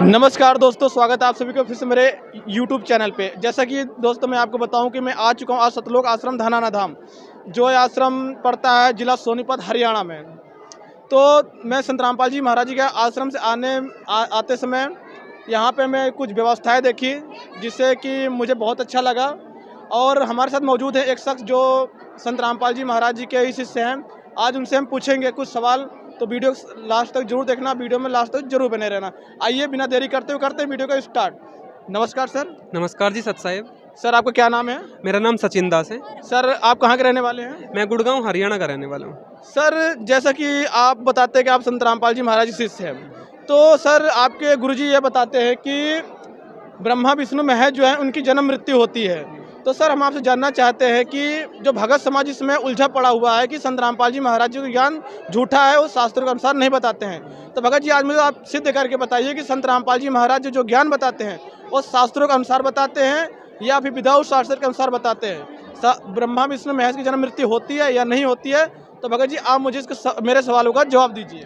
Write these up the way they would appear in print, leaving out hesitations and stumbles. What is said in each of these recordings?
नमस्कार दोस्तों, स्वागत है आप सभी को फिर से मेरे YouTube चैनल पे। जैसा कि दोस्तों मैं आपको बताऊं कि मैं आ चुका हूं आज सतलोक आश्रम धनाना धाम, जो ये आश्रम पड़ता है जिला सोनीपत हरियाणा में। तो मैं संत रामपाल जी महाराज जी के आश्रम से आते समय यहाँ पे मैं कुछ व्यवस्थाएं देखी, जिससे कि मुझे बहुत अच्छा लगा। और हमारे साथ मौजूद है एक शख्स जो संत रामपाल जी महाराज जी के ही शिष्य हैं। आज उनसे हम पूछेंगे कुछ सवाल, तो वीडियो लास्ट तक जरूर देखना, वीडियो में लास्ट तक जरूर बने रहना। आइए बिना देरी करते हुए वीडियो का स्टार्ट। नमस्कार सर। नमस्कार जी, सत साहेब। सर आपका क्या नाम है? मेरा नाम सचिन दास है। सर आप कहाँ के रहने वाले हैं? मैं गुड़गांव हरियाणा का रहने वाला हूँ। सर जैसा कि आप बताते हैं कि आप संत रामपाल जी महाराज जी शिष्य हैं, तो सर आपके गुरुजी ये बताते हैं कि ब्रह्मा विष्णु महेश जो है उनकी जन्म मृत्यु होती है। तो सर हम आपसे जानना चाहते हैं कि जो भगत समाज इसमें उलझा पड़ा हुआ है कि संत रामपाल जी महाराज जी का ज्ञान झूठा है, वो शास्त्रों के अनुसार नहीं बताते हैं। तो भगत जी आज मुझे आप सिद्ध करके बताइए कि संत रामपाल जी महाराज जो ज्ञान बताते हैं वो शास्त्रों के अनुसार बताते हैं या फिर विदाउट शास्त्र के अनुसार बताते हैं। ब्रह्मा विष्णु महेश की जन्म मृत्यु होती है या नहीं होती है? तो भगत जी आप मुझे मेरे सवालों का जवाब दीजिए।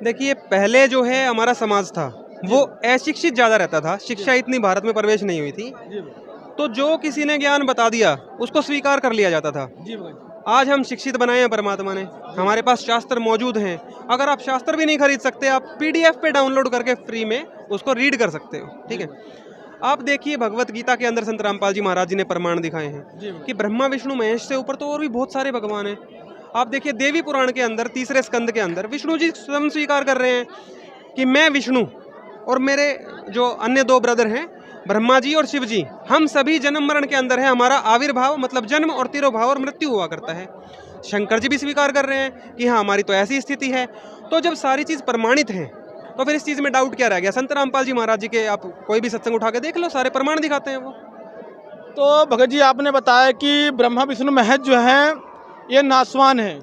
देखिए, पहले जो है हमारा समाज था वो अशिक्षित ज़्यादा रहता था। शिक्षा इतनी भारत में प्रवेश नहीं हुई थी, तो जो किसी ने ज्ञान बता दिया उसको स्वीकार कर लिया जाता था। आज हम शिक्षित बनाए हैं परमात्मा ने, हमारे पास शास्त्र मौजूद हैं। अगर आप शास्त्र भी नहीं खरीद सकते, आप PDF पे डाउनलोड करके फ्री में उसको रीड कर सकते हो। ठीक है, आप देखिए भगवत गीता के अंदर संत रामपाल जी महाराज जी ने प्रमाण दिखाए हैं कि ब्रह्मा विष्णु महेश से ऊपर तो और भी बहुत सारे भगवान हैं। आप देखिए देवी पुराण के अंदर तीसरे स्कंद के अंदर विष्णु जी स्वयं स्वीकार कर रहे हैं कि मैं विष्णु और मेरे जो अन्य दो ब्रदर हैं ब्रह्मा जी और शिव जी, हम सभी जन्म मरण के अंदर है। हमारा आविर्भाव मतलब जन्म और तिरोभाव और मृत्यु हुआ करता है। शंकर जी भी स्वीकार कर रहे हैं कि हाँ हमारी तो ऐसी स्थिति है। तो जब सारी चीज़ प्रमाणित हैं तो फिर इस चीज़ में डाउट क्या रह गया? संत रामपाल जी महाराज जी के आप कोई भी सत्संग उठा के देख लो, सारे प्रमाण दिखाते हैं वो। तो भगत जी आपने बताया कि ब्रह्मा विष्णु महेश जो हैं ये नासवान हैं,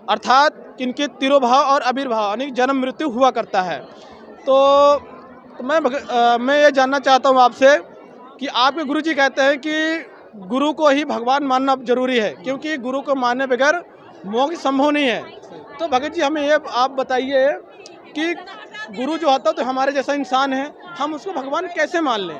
अर्थात इनके तिरोभाव और आविर्भाव यानी जन्म मृत्यु हुआ करता है। तो मैं ये जानना चाहता हूँ आपसे कि आपके गुरुजी कहते हैं कि गुरु को ही भगवान मानना जरूरी है, क्योंकि गुरु को मानने बगैर मोक्ष संभव नहीं है। तो भगत जी हमें ये आप बताइए कि गुरु जो होता है तो हमारे जैसा इंसान है, हम उसको भगवान कैसे मान लें?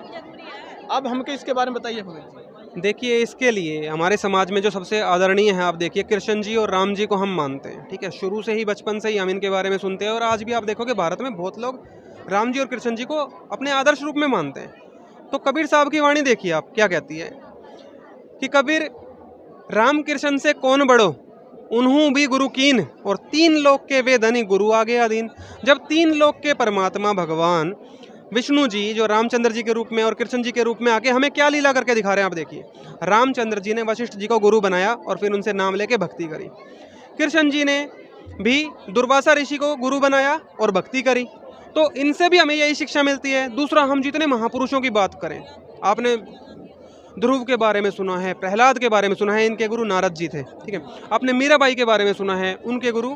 अब हमको इसके बारे में बताइए भगत जी। देखिए, इसके लिए हमारे समाज में जो सबसे आदरणीय है, आप देखिए कृष्ण जी और राम जी को हम मानते हैं। ठीक है, शुरू से ही बचपन से ही हम इनके बारे में सुनते हैं और आज भी आप देखोगे भारत में बहुत लोग राम जी और कृष्ण जी को अपने आदर्श रूप में मानते हैं। तो कबीर साहब की वाणी देखिए आप क्या कहती है कि कबीर राम कृष्ण से कौन बड़ो, उन्हों भी गुरु कीन, और तीन लोक के वे धनी गुरु आगे अधीन। जब तीन लोक के परमात्मा भगवान विष्णु जी जो रामचंद्र जी के रूप में और कृष्ण जी के रूप में आके हमें क्या लीला करके दिखा रहे हैं, आप देखिए। रामचंद्र जी ने वशिष्ठ जी को गुरु बनाया और फिर उनसे नाम लेके भक्ति करी। कृष्ण जी ने भी दुर्वासा ऋषि को गुरु बनाया और भक्ति करी। तो इनसे भी हमें यही शिक्षा मिलती है। दूसरा, हम जितने महापुरुषों की बात करें, आपने ध्रुव के बारे में सुना है, प्रहलाद के बारे में सुना है, इनके गुरु नारद जी थे। ठीक है, आपने मीराबाई के बारे में सुना है, उनके गुरु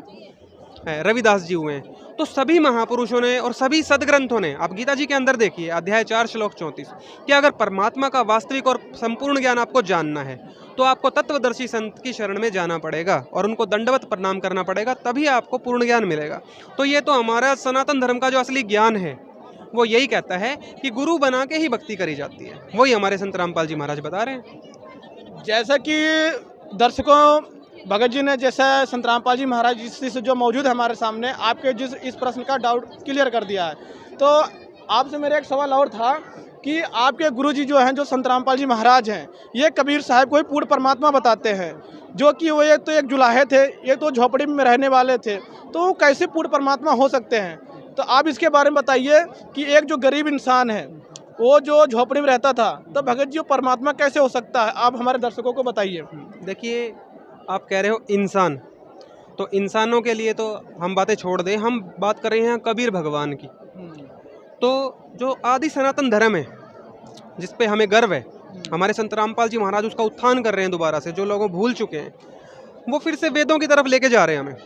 रविदास जी हुए हैं। तो सभी महापुरुषों ने और सभी सदग्रंथों ने, आप गीता जी के अंदर देखिए अध्याय 4 श्लोक 34, कि अगर परमात्मा का वास्तविक और संपूर्ण ज्ञान आपको जानना है तो आपको तत्वदर्शी संत की शरण में जाना पड़ेगा और उनको दंडवत प्रणाम करना पड़ेगा, तभी आपको पूर्ण ज्ञान मिलेगा। तो ये तो हमारा सनातन धर्म का जो असली ज्ञान है वो यही कहता है कि गुरु बना के ही भक्ति करी जाती है। वही हमारे संत रामपाल जी महाराज बता रहे हैं। जैसा कि दर्शकों भगत जी ने जैसा संत रामपाल जी महाराज जी से जो मौजूद है हमारे सामने, आपके जिस इस प्रश्न का डाउट क्लियर कर दिया है। तो आपसे मेरा एक सवाल और था कि आपके गुरुजी जो हैं, जो संत रामपाल जी महाराज हैं, ये कबीर साहब को ही पूर्ण परमात्मा बताते हैं, जो कि वो एक तो एक जुलाहे थे, ये तो झोपड़ी में रहने वाले थे, तो वो कैसे पूर्ण परमात्मा हो सकते हैं? तो आप इसके बारे में बताइए कि एक जो गरीब इंसान है वो जो झोपड़ी में रहता था, तो भगत जी परमात्मा कैसे हो सकता है? आप हमारे दर्शकों को बताइए। देखिए, आप कह रहे हो इंसान, तो इंसानों के लिए तो हम बातें छोड़ दें, हम बात कर रहे हैं कबीर भगवान की। तो जो आदि सनातन धर्म है जिस पे हमें गर्व है, हमारे संत रामपाल जी महाराज उसका उत्थान कर रहे हैं दोबारा से। जो लोग भूल चुके हैं वो फिर से वेदों की तरफ लेके जा रहे हैं हमें।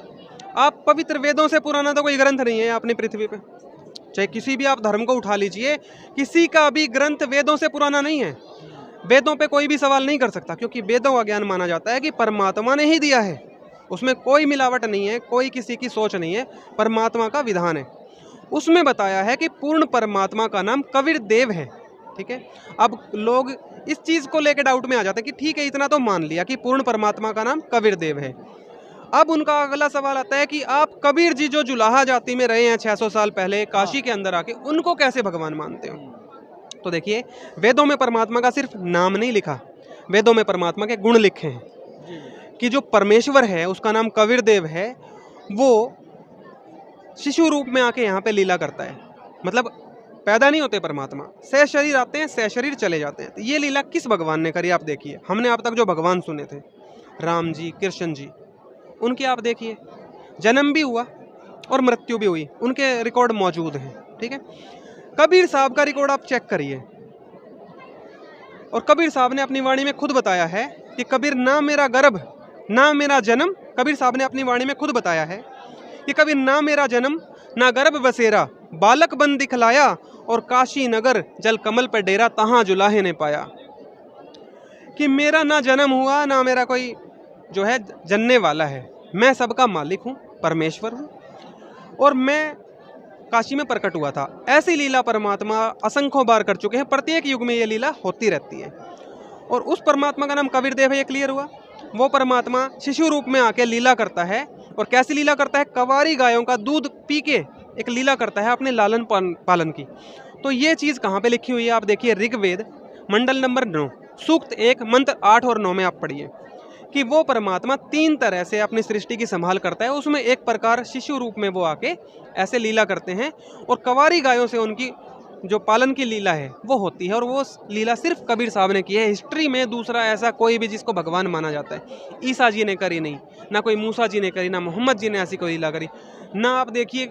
आप पवित्र वेदों से पुराना तो कोई ग्रंथ नहीं है अपनी पृथ्वी पे। चाहे किसी भी आप धर्म को उठा लीजिए, किसी का भी ग्रंथ वेदों से पुराना नहीं है। वेदों पे कोई भी सवाल नहीं कर सकता, क्योंकि वेदों का ज्ञान माना जाता है कि परमात्मा ने ही दिया है, उसमें कोई मिलावट नहीं है, कोई किसी की सोच नहीं है, परमात्मा का विधान है। उसमें बताया है कि पूर्ण परमात्मा का नाम कबीर देव है। ठीक है, अब लोग इस चीज़ को लेकर डाउट में आ जाते हैं कि ठीक है, इतना तो मान लिया कि पूर्ण परमात्मा का नाम कबीर देव है। अब उनका अगला सवाल आता है कि आप कबीर जी जो जुलाहा जाति में रहे हैं 600 साल पहले काशी के अंदर आके, उनको कैसे भगवान मानते हो? तो देखिए, वेदों में परमात्मा का सिर्फ नाम नहीं लिखा, वेदों में परमात्मा के गुण लिखे हैं कि जो परमेश्वर है उसका नाम कबीर देव है, वो शिशु रूप में आके यहाँ पे लीला करता है। मतलब पैदा नहीं होते परमात्मा, सह शरीर आते हैं, सह शरीर चले जाते हैं। तो ये लीला किस भगवान ने करी आप देखिए। हमने अब तक जो भगवान सुने थे, राम जी, कृष्ण जी, उनके आप देखिए, जन्म भी हुआ और मृत्यु भी हुई, उनके रिकॉर्ड मौजूद हैं। ठीक है, कबीर साहब का रिकॉर्ड आप चेक करिए, और कबीर साहब ने अपनी वाणी में खुद बताया है कि कबीर ना मेरा गर्भ ना मेरा जन्म, कबीर साहब ने अपनी वाणी में खुद बताया है कि कबीर ना मेरा जन्म ना गर्भ बसेरा, बालक बन दिखलाया और काशी नगर जल कमल पर डेरा, तहां जुलाहे ने पाया। कि मेरा ना जन्म हुआ ना मेरा कोई जो है जनने वाला है, मैं सबका मालिक हूँ, परमेश्वर हूँ, और मैं काशी में प्रकट हुआ था। ऐसी लीला परमात्मा असंख्यों बार कर चुके हैं, प्रत्येक युग में ये लीला होती रहती है। और उस परमात्मा का नाम कबीर देव है, ये क्लियर हुआ। वो परमात्मा शिशु रूप में आके लीला करता है, और कैसी लीला करता है? कवारी गायों का दूध पी के एक लीला करता है अपने लालन पालन की। तो ये चीज़ कहाँ पे लिखी हुई है? आप देखिए, ऋग्वेद मंडल नंबर 9 सूक्त 1 मंत्र 8 और 9 में आप पढ़िए कि वो परमात्मा 3 तरह से अपनी सृष्टि की संभाल करता है। उसमें एक प्रकार शिशु रूप में वो आके ऐसे लीला करते हैं, और कवारी गायों से उनकी जो पालन की लीला है वो होती है, और वो लीला सिर्फ कबीर साहब ने की है। हिस्ट्री में दूसरा ऐसा कोई भी जिसको भगवान माना जाता है, ईसा जी ने करी नहीं, ना कोई मूसा जी ने करी, ना मोहम्मद जी ने ऐसी कोई लीला करी, ना आप देखिए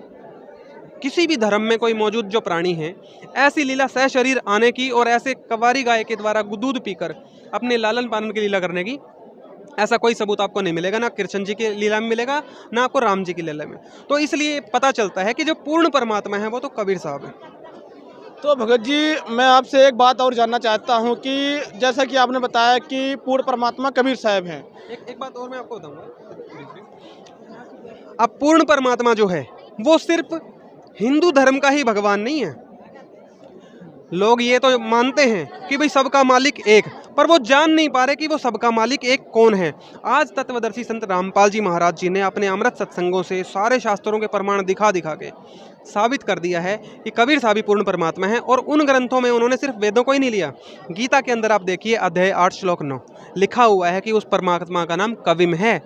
किसी भी धर्म में कोई मौजूद जो प्राणी है ऐसी लीला सह शरीर आने की और ऐसे कवारी गाय के द्वारा दूध पीकर अपने लालन पालन की लीला करने की, ऐसा कोई सबूत आपको नहीं मिलेगा। ना कृष्ण जी की लीला में मिलेगा, ना आपको राम जी की लीला में। तो इसलिए पता चलता है कि जो पूर्ण परमात्मा है वो तो कबीर साहब है। तो भगत जी, मैं आपसे एक बात और जानना चाहता हूँ कि जैसा कि आपने बताया कि पूर्ण परमात्मा कबीर साहब हैं। एक बात और मैं आपको बताऊंगा। अब पूर्ण परमात्मा जो है वो सिर्फ हिंदू धर्म का ही भगवान नहीं है। लोग ये तो मानते हैं कि भाई सबका मालिक एक, पर वो जान नहीं पा रहे कि वो सबका मालिक एक कौन है। आज तत्वदर्शी संत रामपाल जी महाराज जी ने अपने अमृत सत्संगों से सारे शास्त्रों के प्रमाण दिखा दिखा के साबित कर दिया है कि कबीर साहब ही पूर्ण परमात्मा है। और उन ग्रंथों में उन्होंने सिर्फ वेदों को ही नहीं लिया, गीता के अंदर आप देखिए अध्याय 8 श्लोक 9 लिखा हुआ है कि उस परमात्मा का नाम कविम है,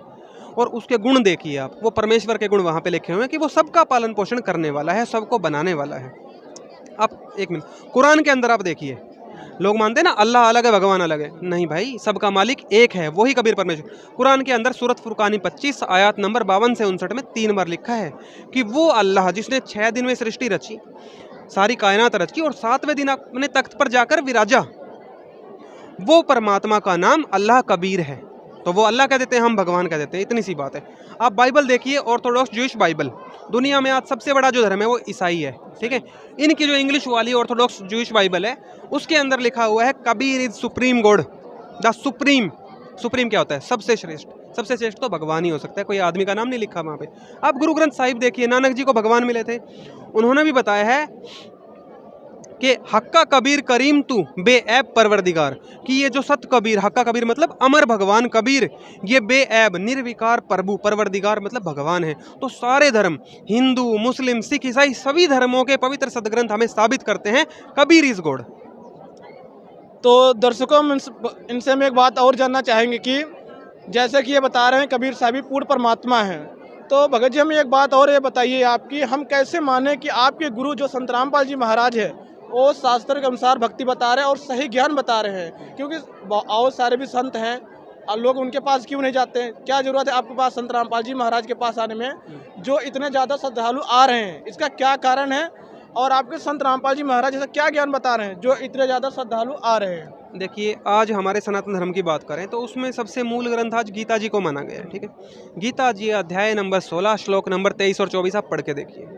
और उसके गुण देखिए आप, वो परमेश्वर के गुण वहाँ पे लिखे हुए हैं कि वो सबका पालन पोषण करने वाला है, सबको बनाने वाला है। आप एक मिनट, कुरान के अंदर आप देखिए, लोग मानते हैं ना अल्लाह अलग है भगवान अलग है, नहीं भाई, सबका मालिक एक है, वही कबीर परमेश्वर। कुरान के अंदर सूरत फुरकानी 25 आयत नंबर 52 से 59 में 3 बार लिखा है कि वो अल्लाह जिसने 6 दिन में सृष्टि रची, सारी कायनात रची, और 7वें दिन अपने तख्त पर जाकर विराजा, वो परमात्मा का नाम अल्लाह कबीर है। तो वो अल्लाह कह देते हैं, हम भगवान कह देते हैं, इतनी सी बात है। आप बाइबल देखिए, ऑर्थोडॉक्स जूइश बाइबल, दुनिया में आज सबसे बड़ा जो धर्म है वो ईसाई है, ठीक है। इनकी जो इंग्लिश वाली ऑर्थोडॉक्स जूइश बाइबल है उसके अंदर लिखा हुआ है Kabir is supreme God, the supreme. Supreme क्या होता है? सबसे श्रेष्ठ। सबसे श्रेष्ठ तो भगवान ही हो सकता है, कोई आदमी का नाम नहीं लिखा वहाँ पे। आप गुरु ग्रंथ साहिब देखिए, नानक जी को भगवान मिले थे, उन्होंने भी बताया है कि हक्का कबीर करीम तू बेऐब परवरदिगार, कि ये जो सत कबीर, हक्का कबीर मतलब अमर भगवान कबीर, ये बेऐब निर्विकार प्रभु, परवरदिगार मतलब भगवान है। तो सारे धर्म, हिंदू मुस्लिम सिख ईसाई, सभी धर्मों के पवित्र सदग्रंथ हमें साबित करते हैं कबीर इज गॉड। तो दर्शकों, इनसे हम एक बात और जानना चाहेंगे कि जैसे कि ये बता रहे हैं कबीर साहब ही पूर्ण परमात्मा हैं, तो भगत जी हमें एक बात और ये बताइए आपकी, हम कैसे माने कि आपके गुरु जो संत रामपाल जी महाराज है वो शास्त्र के अनुसार भक्ति बता रहे हैं और सही ज्ञान बता रहे हैं? क्योंकि और सारे भी संत हैं और लोग उनके पास क्यों नहीं जाते हैं? क्या जरूरत है आपके पास संत रामपाल जी महाराज के पास आने में, जो इतने ज़्यादा श्रद्धालु आ रहे हैं? इसका क्या कारण है? और आपके संत रामपाल जी महाराज ऐसा क्या ज्ञान बता रहे हैं जो इतने ज़्यादा श्रद्धालु आ रहे हैं? देखिए, आज हमारे सनातन धर्म की बात करें तो उसमें सबसे मूल ग्रंथ आज गीता जी को माना गया है, ठीक है। गीता जी अध्याय नंबर 16 श्लोक नंबर 23 और 24 आप पढ़ के देखिए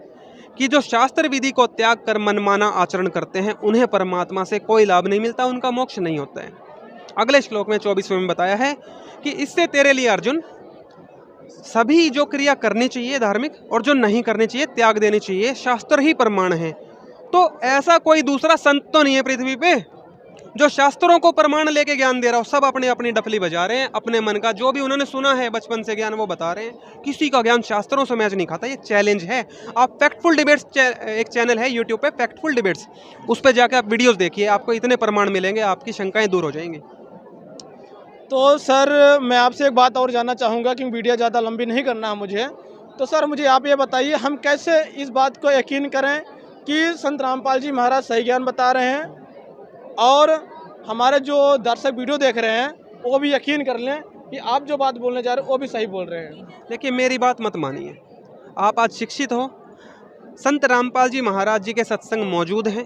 कि जो शास्त्र विधि को त्याग कर मनमाना आचरण करते हैं उन्हें परमात्मा से कोई लाभ नहीं मिलता, उनका मोक्ष नहीं होता है। अगले श्लोक में 24वें में बताया है कि इससे तेरे लिए अर्जुन सभी जो क्रिया करनी चाहिए धार्मिक और जो नहीं करनी चाहिए त्याग देनी चाहिए, शास्त्र ही प्रमाण है। तो ऐसा कोई दूसरा संत तो नहीं है पृथ्वी पे जो शास्त्रों को प्रमाण लेके ज्ञान दे रहा हो। सब अपने अपनी डफली बजा रहे हैं, अपने मन का जो भी उन्होंने सुना है बचपन से ज्ञान वो बता रहे हैं। किसी का ज्ञान शास्त्रों से मैच नहीं खाता। ये चैलेंज है। आप फैक्टफुल डिबेट्स एक चैनल है यूट्यूब पे, फैक्टफुल डिबेट्स, उस पर जाके आप वीडियोस देखिए, आपको इतने प्रमाण मिलेंगे, आपकी शंकाएं दूर हो जाएंगी। तो सर मैं आपसे एक बात और जानना चाहूँगा कि वीडियो ज़्यादा लंबी नहीं करना है मुझे। तो सर मुझे आप ये बताइए, हम कैसे इस बात को यकीन करें कि संत रामपाल जी महाराज सही ज्ञान बता रहे हैं और हमारे जो दर्शक वीडियो देख रहे हैं वो भी यकीन कर लें कि आप जो बात बोलने जा रहे हो वो भी सही बोल रहे हैं। देखिए मेरी बात मत मानिए, आप आज शिक्षित हो। संत रामपाल जी महाराज जी के सत्संग मौजूद हैं,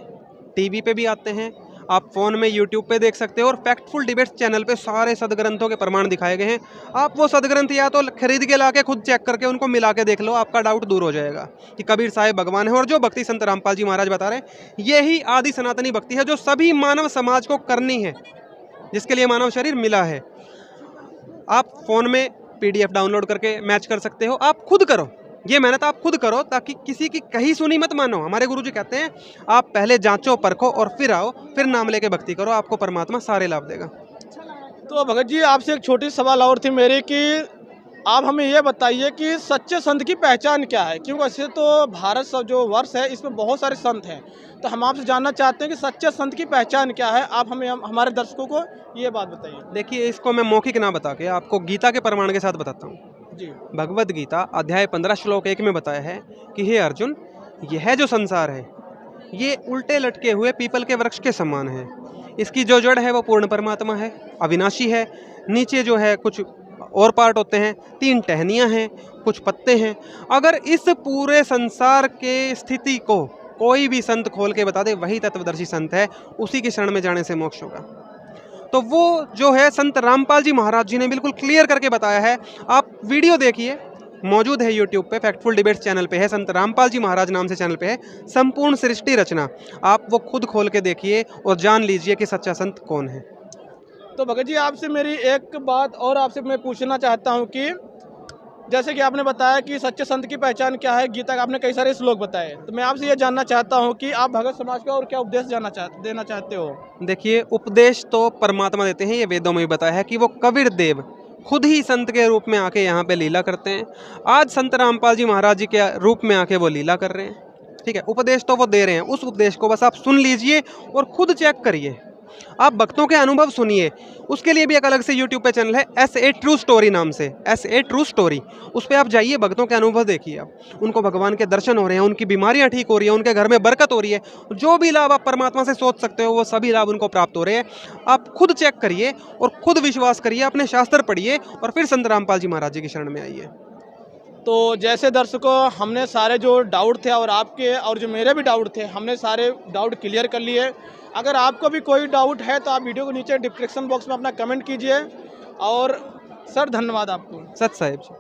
टीवी पे भी आते हैं, आप फ़ोन में यूट्यूब पे देख सकते हो, और फैक्टफुल डिबेट्स चैनल पे सारे सदग्रंथों के प्रमाण दिखाए गए हैं। आप वो सदग्रंथ या तो खरीद के ला के खुद चेक करके उनको मिला के देख लो, आपका डाउट दूर हो जाएगा कि कबीर साहिब भगवान है। और जो भक्ति संत रामपाल जी महाराज बता रहे हैं यही आदि सनातनी भक्ति है जो सभी मानव समाज को करनी है, जिसके लिए मानव शरीर मिला है। आप फ़ोन में PDF डाउनलोड करके मैच कर सकते हो, आप खुद करो, ये मेहनत आप खुद करो, ताकि किसी की कहीं सुनी मत मानो। हमारे गुरुजी कहते हैं आप पहले जांचो परखो और फिर आओ, फिर नाम लेके भक्ति करो, आपको परमात्मा सारे लाभ देगा। तो भगत जी आपसे एक छोटी सवाल और थी मेरी कि आप हमें ये बताइए कि सच्चे संत की पहचान क्या है, क्योंकि वैसे तो भारत जो वर्ष है इसमें बहुत सारे संत हैं। तो हम आपसे जानना चाहते हैं कि सच्चे संत की पहचान क्या है। आप हमें हमारे दर्शकों को ये बात बताइए। देखिए इसको मैं मौखिक ना बता के आपको गीता के प्रमाण के साथ बताता हूँ। जी। भगवद गीता अध्याय 15 श्लोक 1 में बताया है कि हे अर्जुन, यह जो संसार है ये उल्टे लटके हुए पीपल के वृक्ष के समान है। इसकी जो जड़ है वो पूर्ण परमात्मा है, अविनाशी है। नीचे जो है कुछ और पार्ट होते हैं, 3 टहनियाँ हैं, कुछ पत्ते हैं। अगर इस पूरे संसार के स्थिति को कोई भी संत खोल के बता दे वही तत्वदर्शी संत है, उसी की शरण में जाने से मोक्ष होगा। तो वो जो है संत रामपाल जी महाराज जी ने बिल्कुल क्लियर करके बताया है। आप वीडियो देखिए, मौजूद है यूट्यूब पे, फैक्टफुल डिबेट्स चैनल पे है, संत रामपाल जी महाराज नाम से चैनल पे है, संपूर्ण सृष्टि रचना। आप वो खुद खोल के देखिए और जान लीजिए कि सच्चा संत कौन है। तो भगत जी आपसे मेरी एक बात और आपसे मैं पूछना चाहता हूँ कि जैसे कि आपने बताया कि सच्चे संत की पहचान क्या है, गीता का आपने कई सारे श्लोक बताए, तो मैं आपसे ये जानना चाहता हूँ कि आप भगत समाज को और क्या उपदेश देना चाहते हो। देखिए उपदेश तो परमात्मा देते हैं, ये वेदों में भी बताया है कि वो कबीर देव खुद ही संत के रूप में आके यहाँ पे लीला करते हैं। आज संत रामपाल जी महाराज जी के रूप में आके वो लीला कर रहे हैं। ठीक है, उपदेश तो वो दे रहे हैं, उस उपदेश को बस आप सुन लीजिए और खुद चेक करिए। आप भक्तों के अनुभव सुनिए, उसके लिए भी एक अलग से यूट्यूब पे चैनल है SA ट्रू स्टोरी नाम से, SA ट्रू स्टोरी। उस पर आप जाइए, भक्तों के अनुभव देखिए, आप उनको भगवान के दर्शन हो रहे हैं, उनकी बीमारियां ठीक हो रही है, उनके घर में बरकत हो रही है, जो भी लाभ आप परमात्मा से सोच सकते हो वो सभी लाभ उनको प्राप्त हो रहे हैं। आप खुद चेक करिए और खुद विश्वास करिए, अपने शास्त्र पढ़िए और फिर संत रामपाल जी महाराज जी की शरण में आइए। तो जैसे दर्शकों हमने सारे जो डाउट थे और आपके और जो मेरे भी डाउट थे, हमने सारे डाउट क्लियर कर लिए। अगर आपको भी कोई डाउट है तो आप वीडियो को नीचे डिस्क्रिप्शन बॉक्स में अपना कमेंट कीजिए। और सर धन्यवाद आपको। सत साहिब जी।